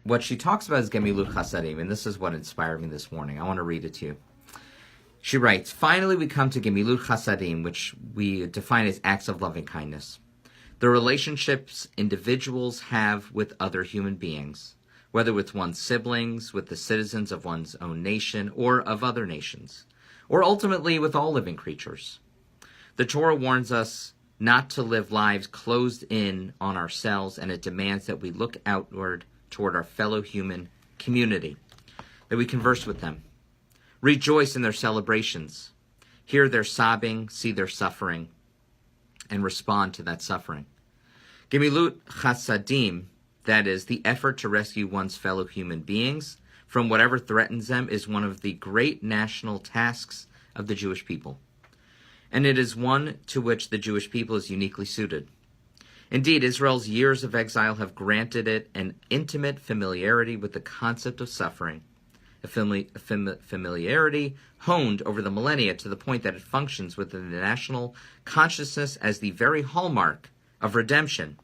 what she talks about is Gemilut Hasadim, and this is what inspired me this morning. I want to read it to you. She writes, finally we come to Gemilut Hasadim, which we define as acts of loving kindness. The relationships individuals have with other human beings, whether with one's siblings, with the citizens of one's own nation, or of other nations, or ultimately with all living creatures. The Torah warns us not to live lives closed in on ourselves, and it demands that we look outward toward our fellow human community, that we converse with them, rejoice in their celebrations, hear their sobbing, see their suffering, and respond to that suffering. Gemilut Hasadim, that is, the effort to rescue one's fellow human beings from whatever threatens them, is one of the great national tasks of the Jewish people. And it is one to which the Jewish people is uniquely suited. Indeed, Israel's years of exile have granted it an intimate familiarity with the concept of suffering, a familiarity honed over the millennia to the point that it functions within the national consciousness as the very hallmark of redemption,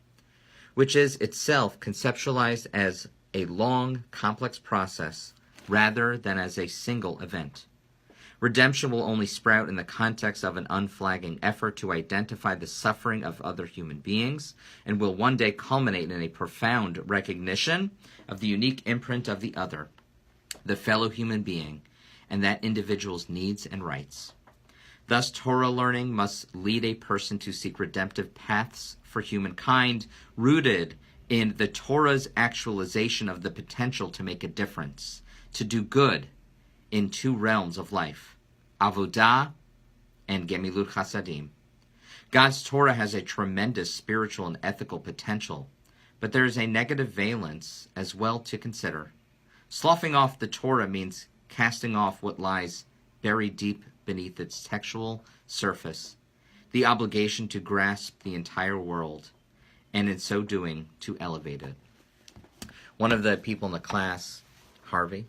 which is itself conceptualized as a long, complex process rather than as a single event. Redemption will only sprout in the context of an unflagging effort to identify the suffering of other human beings, and will one day culminate in a profound recognition of the unique imprint of the other, the fellow human being, and that individual's needs and rights. Thus, Torah learning must lead a person to seek redemptive paths for humankind, rooted in the Torah's actualization of the potential to make a difference, to do good in two realms of life, Avodah and Gemilut Hasadim. God's Torah has a tremendous spiritual and ethical potential, but there is a negative valence as well to consider. Sloughing off the Torah means casting off what lies buried deep beneath its textual surface, the obligation to grasp the entire world, and in so doing, to elevate it. One of the people in the class, Harvey,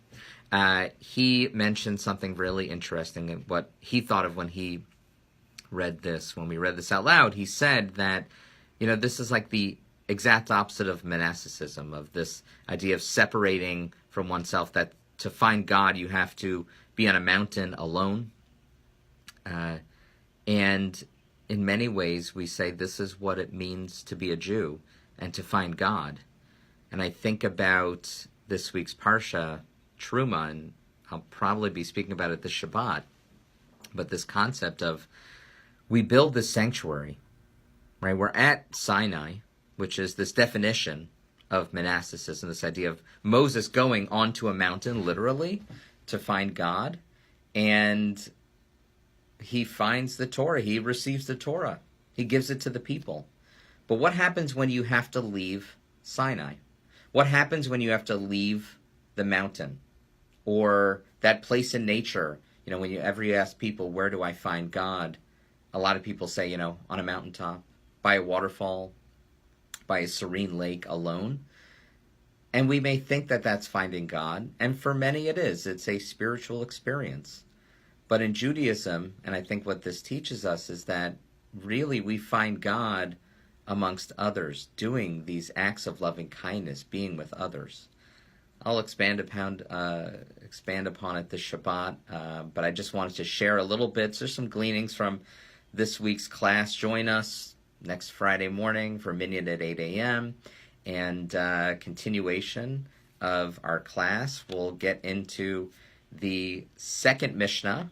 he mentioned something really interesting, and what he thought of when he read this. When we read this out loud, he said that, this is like the exact opposite of monasticism, of this idea of separating from oneself, that to find God you have to be on a mountain alone. And in many ways we say this is what it means to be a Jew and to find God. And I think about this week's Parsha, Truma, and I'll probably be speaking about it this Shabbat, but this concept of we build this sanctuary, right? We're at Sinai, which is this definition of monasticism, this idea of Moses going onto a mountain, literally, to find God, and he finds the Torah, he receives the Torah, he gives it to the people. But what happens when you have to leave Sinai? What happens when you have to leave the mountain, or that place in nature? When you ever ask people, where do I find God? A lot of people say, on a mountaintop, by a waterfall, by a serene lake, alone. And we may think that that's finding God, and for many it is. It's a spiritual experience. But in Judaism, and I think what this teaches us, is that really we find God amongst others, doing these acts of loving kindness, being with others. I'll expand upon it this Shabbat, but I just wanted to share a little bit. There's some gleanings from this week's class. Join us next Friday morning for Minyan at 8 a.m. and continuation of our class. We'll get into the second Mishnah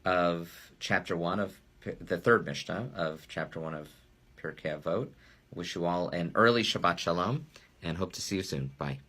of chapter 1 of the third Mishnah of chapter 1 of Pirkei Avot. Wish you all an early Shabbat Shalom and hope to see you soon. Bye.